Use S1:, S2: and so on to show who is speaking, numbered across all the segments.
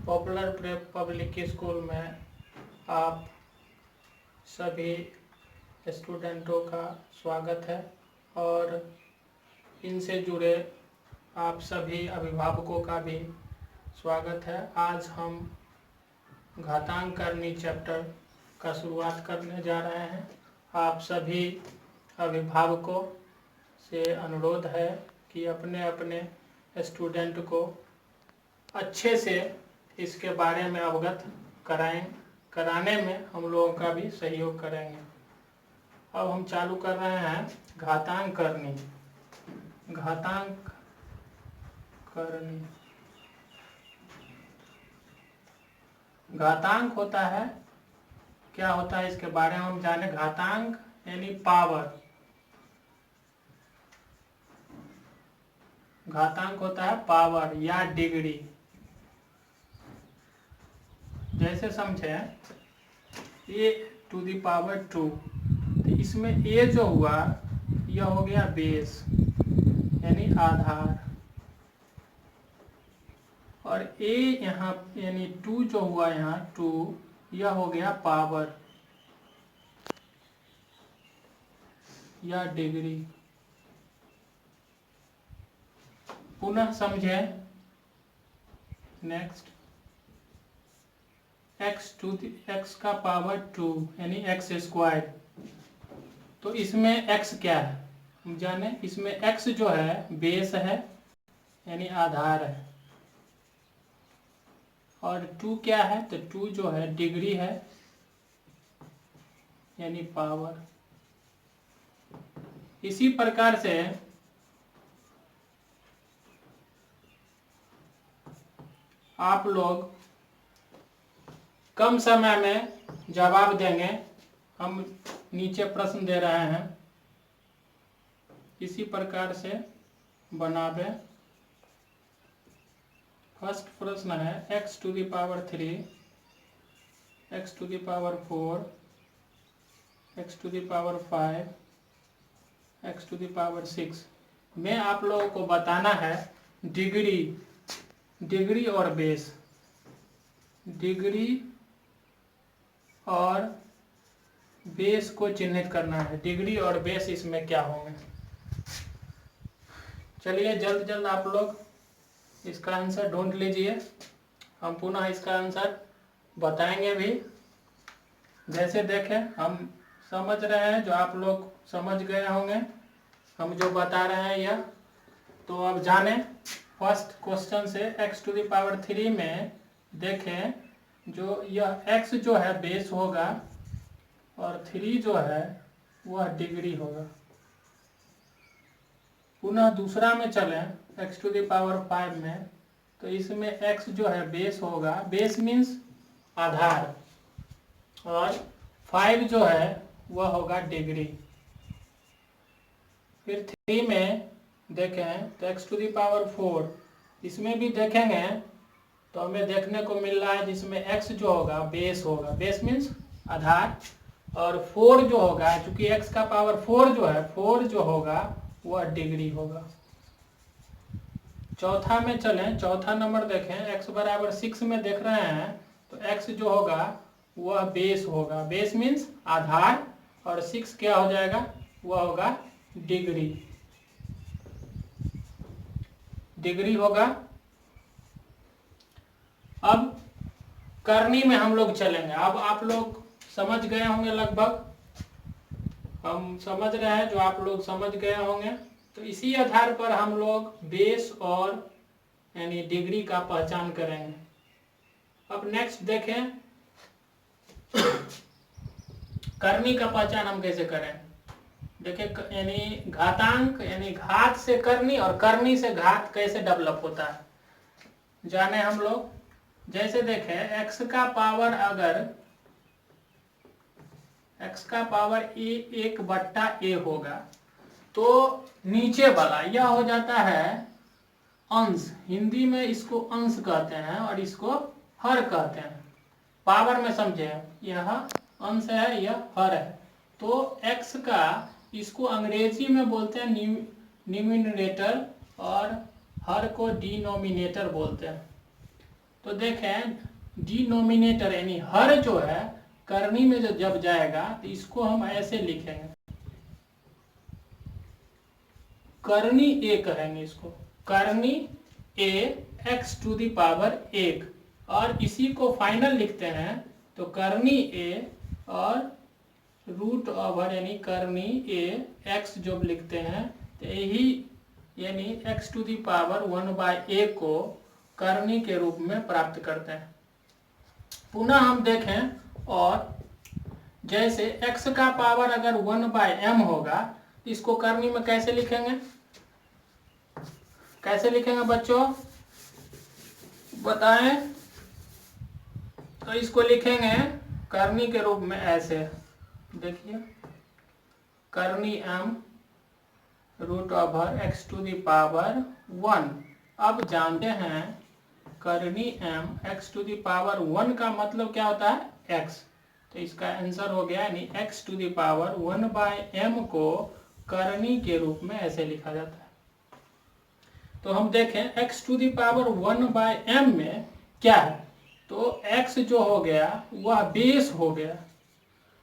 S1: Popular prep public school में आप सभी स्टूडेंटों का स्वागत है और इनसे जुड़े आप सभी अभिभावकों का भी स्वागत है। आज हम घातांककरणी चैप्टर का शुरुआत करने जा रहे हैं। आप सभी अभिभावकों से अनुरोध है कि अपने अपने स्टूडेंट को अच्छे से इसके बारे में अवगत कराने में हम लोगों का भी सहयोग करेंगे। अब हम चालू कर रहे हैं घातांककरणी। घातांक होता है, क्या होता है इसके बारे में हम जाने। घातांक यानी पावर। घातांक होता है पावर या डिग्री। जैसे समझे a टू दी पावर 2, तो इसमें a जो हुआ यह हो गया बेस यानी आधार, और a यहाँ यानी 2 जो हुआ यहाँ 2 यह हो गया पावर या डिग्री। पुनः समझे। नेक्स्ट, x का पावर 2 यानी x स्क्वायर। तो इसमें x क्या है हम जाने। इसमें x जो है बेस है यानी आधार है, और 2 क्या है तो 2 जो है डिग्री है यानी पावर। इसी प्रकार से आप लोग कम समय में जवाब देंगे। हम नीचे प्रश्न दे रहे हैं, इसी प्रकार से बनावे। फर्स्ट प्रश्न है x to the power 3, x to the power 4, x to the power 5, x to the power 6 में आप लोगों को बताना है डिग्री और बेस। डिग्री और बेस को चिन्हित करना है। डिग्री और बेस इसमें क्या होंगे। चलिए जल्द आप लोग इसका आंसर ढूंढ लीजिए। हम पुनः इसका आंसर बताएंगे भी। जैसे देखें, हम समझ रहे हैं, जो आप लोग समझ गए होंगे हम जो बता रहे हैं यह। तो अब जाने फर्स्ट क्वेश्चन से x टू दी पावर 3 में देखें, जो यह x जो है बेस होगा और 3 जो है वह डिग्री होगा। पुनः दूसरा में चलें x टू दी पावर 5 में, तो इसमें x जो है बेस होगा, बेस मीन्स आधार, और 5 जो है वह होगा डिग्री। फिर 3 में देखें तो x टू दी पावर 4, इसमें भी देखेंगे तो हमें देखने को मिल रहा है जिसमें x जो होगा बेस मीन्स आधार, और 4 जो होगा, चूंकि x का पावर 4 जो है 4 जो होगा वह डिग्री होगा। चौथा में चलें, चौथा नंबर देखें x बराबर 6 में देख रहे हैं, तो x जो होगा वह बेस होगा, बेस मीन्स आधार, और 6 क्या हो जाएगा वह होगा डिग्री होगा। अब करनी में हम लोग चलेंगे। अब आप लोग समझ गए होंगे लगभग, हम समझ रहे हैं, जो आप लोग समझ गए होंगे। तो इसी आधार पर हम लोग बेस और यानी डिग्री का पहचान करेंगे। अब नेक्स्ट देखें करनी का पहचान हम कैसे करें। देखिए, यानी घातांक यानी घात से करनी और करनी से घात कैसे डेवलप होता है जाने हम लोग। जैसे देखें x का पावर, अगर x का पावर a 1/a होगा, तो नीचे वाला यह हो जाता है अंश। हिंदी में इसको अंश कहते हैं और इसको हर कहते हैं। पावर में समझे, यह अंश है यह हर है। तो x का इसको अंग्रेजी में बोलते हैं न्यूमिनेटर और हर को डिनोमिनेटर बोलते हैं। तो देखें डिनोमिनेटर यानी हर जो है करनी में जो जब जाएगा तो इसको हम ऐसे लिखेंगे, करनी ए कहेंगे इसको, करनी ए एक्स टू द पावर 1, और इसी को फाइनल लिखते हैं तो करनी ए और रूट ओवर यानी करनी ए एक्स जो लिखते हैं तो यही यानी x to the power 1/a को करनी के रूप में प्राप्त करते हैं। पुनः हम देखें, और जैसे x का पावर अगर 1/m होगा इसको करनी में कैसे लिखेंगे, कैसे लिखेंगे बच्चों बताएं? तो इसको लिखेंगे करनी के रूप में ऐसे, देखिए करनी m root over X to the power 1। अब जानते हैं करनी m X to the power 1 का मतलब क्या होता है x, तो इसका आंसर हो गया यानी x to the power 1/m को करनी के रूप में ऐसे लिखा जाता है। तो हम देखें x to the power 1/m में क्या है, तो x जो हो गया वह बेस हो गया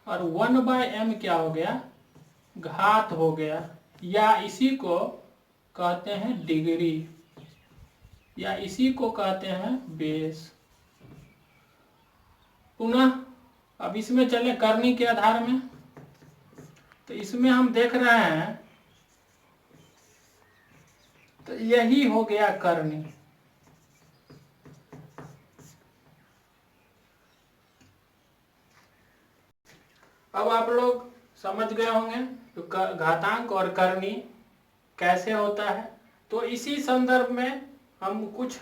S1: और 1/m क्या हो गया, घात हो गया, या इसी को कहते हैं डिग्री, या इसी को कहते हैं बेस। पुनः अब इसमें चले करनी के आधार में, तो इसमें हम देख रहे हैं तो यही हो गया करनी। अब आप लोग समझ गए होंगे तो घातांक और करनी कैसे होता है। तो इसी संदर्भ में हम कुछ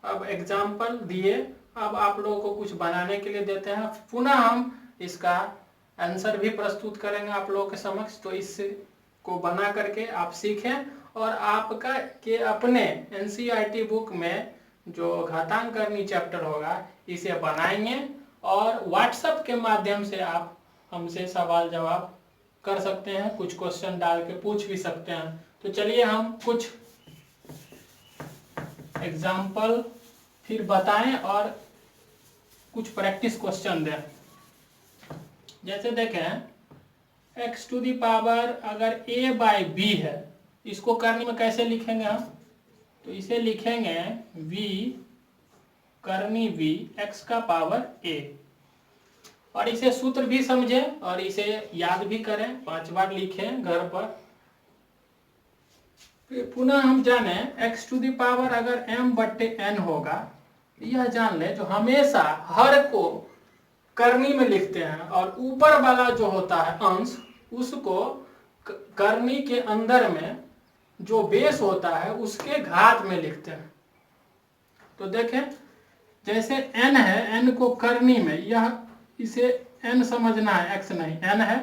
S1: अब एग्जाम्पल दिए, अब आप लोगों को कुछ बनाने के लिए देते हैं, पुनः हम इसका आंसर भी प्रस्तुत करेंगे आप लोगों के समक्ष। तो इसको बना करके आप सीखें और आपका के अपने NCERT बुक में जो घातांक करनी चैप्टर होगा इसे बनाएंगे और व्हाट्सएप के माध्यम से आप हमसे सवाल जवाब कर सकते हैं, कुछ क्वेश्चन डाल के पूछ भी सकते हैं। तो चलिए हम कुछ एग्जाम्पल फिर बताएं और कुछ प्रैक्टिस क्वेश्चन दें। जैसे देखें x टू दी पावर अगर a/b है, इसको करने में कैसे लिखेंगे हम, तो इसे लिखेंगे v करनी v x का पावर a, और इसे सूत्र भी समझें और इसे याद भी करें, 5 बार लिखें घर पर। पुनः हम जाने x टू दी पावर अगर m/n होगा, यह जान ले जो हमेशा हर को करनी में लिखते हैं और ऊपर वाला जो होता है अंश उसको करनी के अंदर में जो बेस होता है उसके घात में लिखते हैं। तो देखें जैसे n है, n को करनी में, यह इसे n समझना है, x नहीं, n है।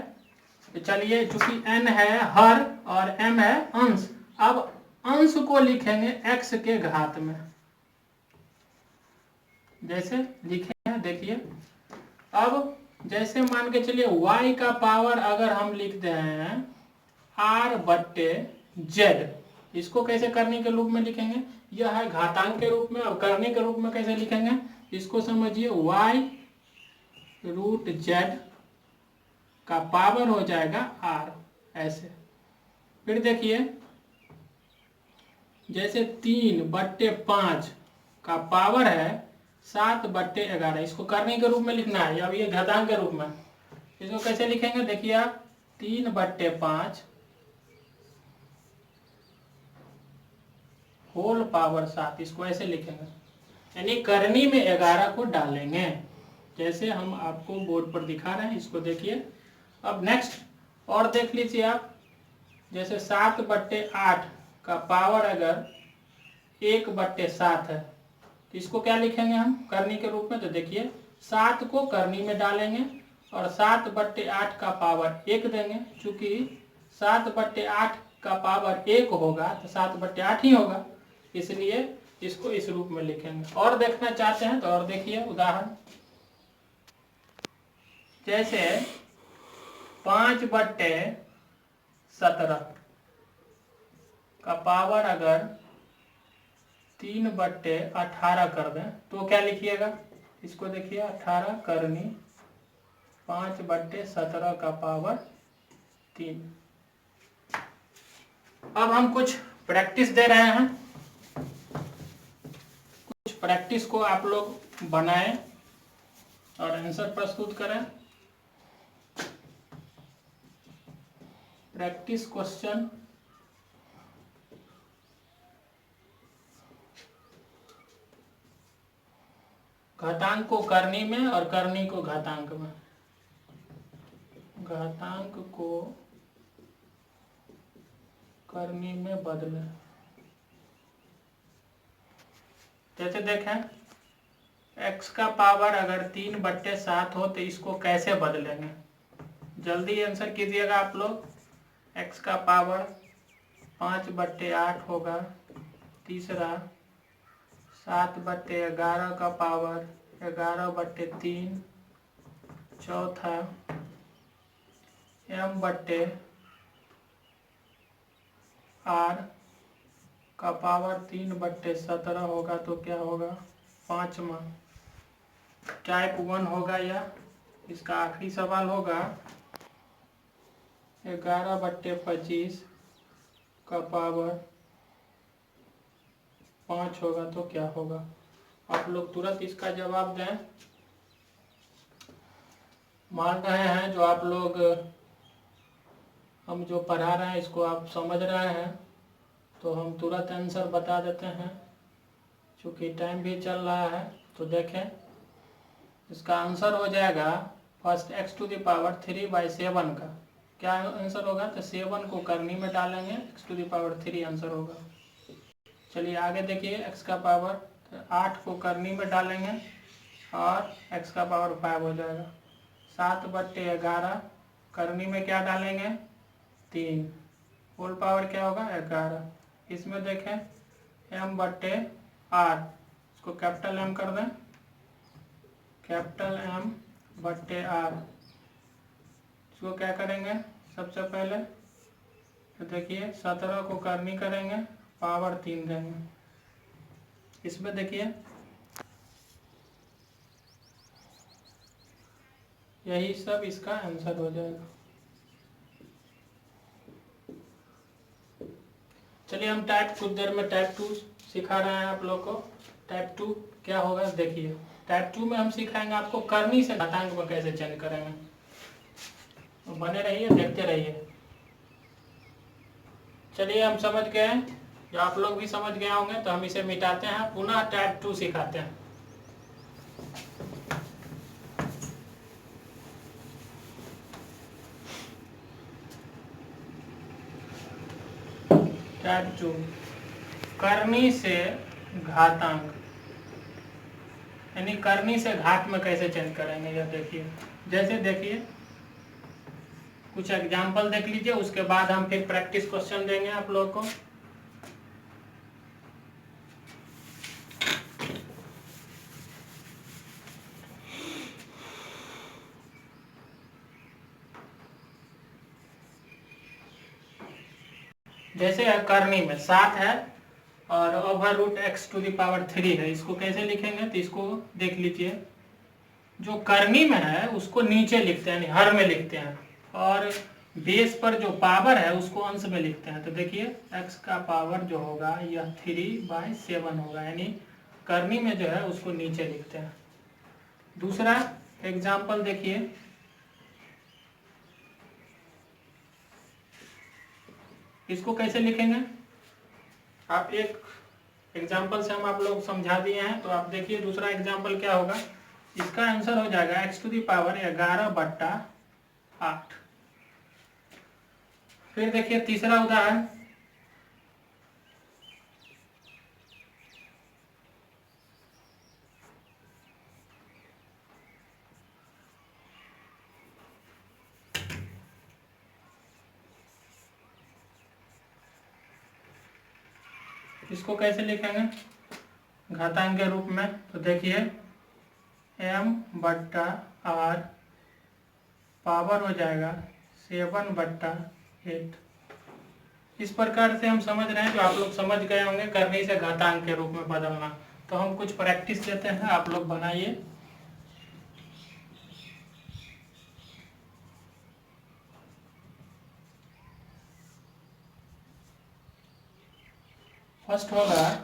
S1: तो चलिए चूंकि n है हर और m है अंश, अब अंश को लिखेंगे x के घात में, जैसे लिखे हैं देखिए। अब जैसे मान के चलिए y का पावर अगर हम लिखते हैं r/z, इसको कैसे करने के रूप में लिखेंगे, यह है घातांक के रूप में। अब करने के रूप में कैसे लिखेंगे, इसको समझिए y रूट z का पावर हो जाएगा r, ऐसे। फिर देखिए जैसे 3/5 का पावर है 7/11, इसको करने के रूप में लिखना है, अब ये घातांक के रूप में। इसको कैसे लिखेंगे, देखिए आप 3/5 होल पावर 7, इसको ऐसे लिखेंगे, यानी करनी में 11 को डालेंगे, जैसे हम आपको बोर्ड पर दिखा रहे हैं, इसको देखिए। अब नेक्स्ट और देख लीजिए आप, जैसे 7/8 का पावर अगर 1/7 है, तो इसको क्या लिखेंगे हम करनी के रूप में। तो देखिए 7 को करनी में डालेंगे और 7/8 का पावर 1 देंगे, चूंकि 7/8 का पावर 1 होगा तो 7/8 ही होगा, इसलिए इसको इस रूप में लिखेंगे। और देखना चाहते हैं तो और देखिए उदाहरण, जैसे 5/17 का पावर अगर 3/18 कर दें तो क्या लिखिएगा, इसको देखिए 18 करनी 5/17 का पावर 3। अब हम कुछ प्रैक्टिस दे रहे हैं, कुछ प्रैक्टिस को आप लोग बनाएं और आंसर प्रस्तुत करें। प्रैक्टिस क्वेश्चन घातांक को करनी में और करनी को घातांक में, घातांक को करनी में बदलें। जैसे देखें x का पावर अगर 3/7 हो तो इसको कैसे बदलेंगे, जल्दी आंसर कीजिएगा आप लोग। x का पावर 5/8 होगा, तीसरा 7/11 का पावर 11/3, चौथा m/r का पावर 3/17 होगा तो क्या होगा, पांचवा टाइप 1 होगा। या इसका आखिरी सवाल होगा 11/25 का पावर 5 होगा तो क्या होगा। आप लोग तुरंत इसका जवाब दें। मान रहे हैं जो आप लोग हम जो पढ़ा रहे हैं इसको आप समझ रहे हैं, तो हम तुरंत आंसर बता देते हैं, क्योंकि टाइम भी चल रहा है। तो देखें इसका आंसर हो जाएगा फर्स्ट x⁻3/7 का क्या आंसर होगा, तो 7 को करनी में डालेंगे, x⁻3 आंसर होगा। चलिए आगे देखिए, x का पावर 8 को करनी में डालेंगे और x का पावर 5 हो जाएगा। 7/11 करनी में क्या डालेंगे, 3, होल पावर क्या होगा 11। इसमें देखें m/r, इसको कैपिटल M कर दें, कैपिटल M/r। इसको क्या करेंगे, सबसे पहले तो देखिए 17 को करनी करेंगे, पावर 3 देंगे। इसमें देखिए यही सब इसका आंसर हो जाएगा। चलिए हम कुछ देर में टाइप 2 सिखा रहे हैं आप लोग को। टाइप 2 क्या होगा देखिए, टाइप 2 में हम सिखाएंगे आपको करनी से घातांक में कैसे चेंज करेंगे। तो बने रहिए, देखते रहिए। चलिए हम समझ गए, जो आप लोग भी समझ गए होंगे, तो हम इसे मिटाते हैं, पुनः टाइप 2 सिखाते हैं। टाइप 2 करनी से घातांक, यानी करनी से घात में कैसे चेंज करेंगे यह देखिए। जैसे देखिए कुछ एग्जाम्पल देख लीजिए, उसके बाद हम फिर प्रैक्टिस क्वेश्चन देंगे आप लोगों को। जैसे करनी में 7 है और √x⁻3 है, इसको कैसे लिखेंगे, तो इसको देख लीजिए। जो करनी में है उसको नीचे लिखते हैं, हर में लिखते हैं, और बेस पर जो पावर है उसको अंश में लिखते हैं। तो देखिए x का पावर जो होगा यह 3/7 होगा, यानी करनी में जो है उसको नीचे लिखते हैं। दूसरा एग्जाम्पल देखिए, इसको कैसे लिखेंगे, आप एक एग्जाम्पल से हम आप लोग समझा दिए हैं। तो आप देखिए दूसरा एग्जाम्पल क्या होगा, इसका आंसर हो जाएगा x⁻11/8। फिर देखिए तीसरा उदाहरण, इसको कैसे लिखेंगे घातांक के रूप में। तो देखिए m/r पावर हो जाएगा 7/8। इस प्रकार से हम समझ रहे हैं, जो आप लोग समझ गए होंगे, करनी से घातांक के रूप में बदलना। तो हम कुछ प्रैक्टिस देते हैं, आप लोग बनाइए। फर्स्ट होगा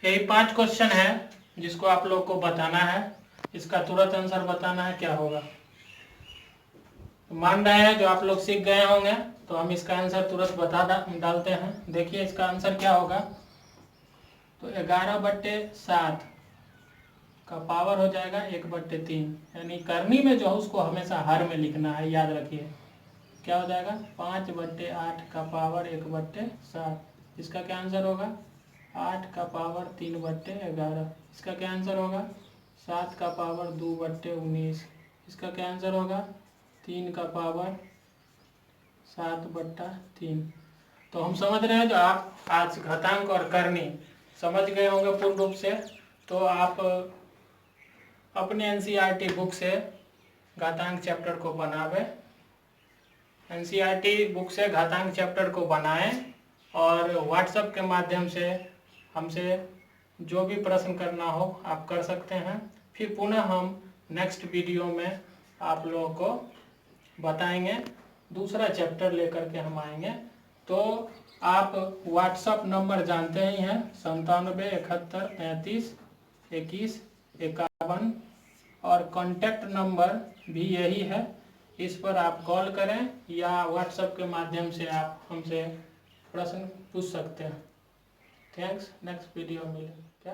S1: यही 5 क्वेश्चन है जिसको आप लोग को बताना है, इसका तुरंत आंसर बताना है क्या होगा। मान रहे हैं जो आप लोग सीख गए होंगे, तो हम इसका आंसर तुरंत डालते हैं। देखिए इसका आंसर क्या होगा। तो 11/7 का पावर हो जाएगा 1/3, यानी करनी में जो है उसको हमेशा हर में लिखना है, याद रखिए। क्या हो जाएगा 5/8 का पावर 1/7। इसका क्या आंसर होगा 8 का पावर 3/11। इसका क्या आंसर होगा 7 का पावर 2/19। इसका क्या आंसर होगा 3 का पावर 7/3। तो हम समझ रहे हैं, जो आप आज घातांक और करनी समझ गए होंगे पूर्ण रूप से, तो आप अपने एनसीईआरटी बुक से घातांक चैप्टर को बनावे। एनसीईआरटी बुक से घातांक चैप्टर को बनाएं और व्हाट्सएप के माध्यम से हमसे जो भी प्रश्न करना हो आप कर सकते हैं। फिर पुनः हम नेक्स्ट वीडियो में आप लोगों को बताएंगे, दूसरा चैप्टर लेकर के हम आएंगे। तो आप व्हाट्सएप नंबर जानते ही हैं, 9771332151, और कॉन्टैक्ट नंबर भी यही है। इस पर आप कॉल करें या व्हाट्सएप के माध्यम से आप हमसे प्रश्न पूछ सकते हैं। थैंक्स। नेक्स्ट वीडियो मिले क्या।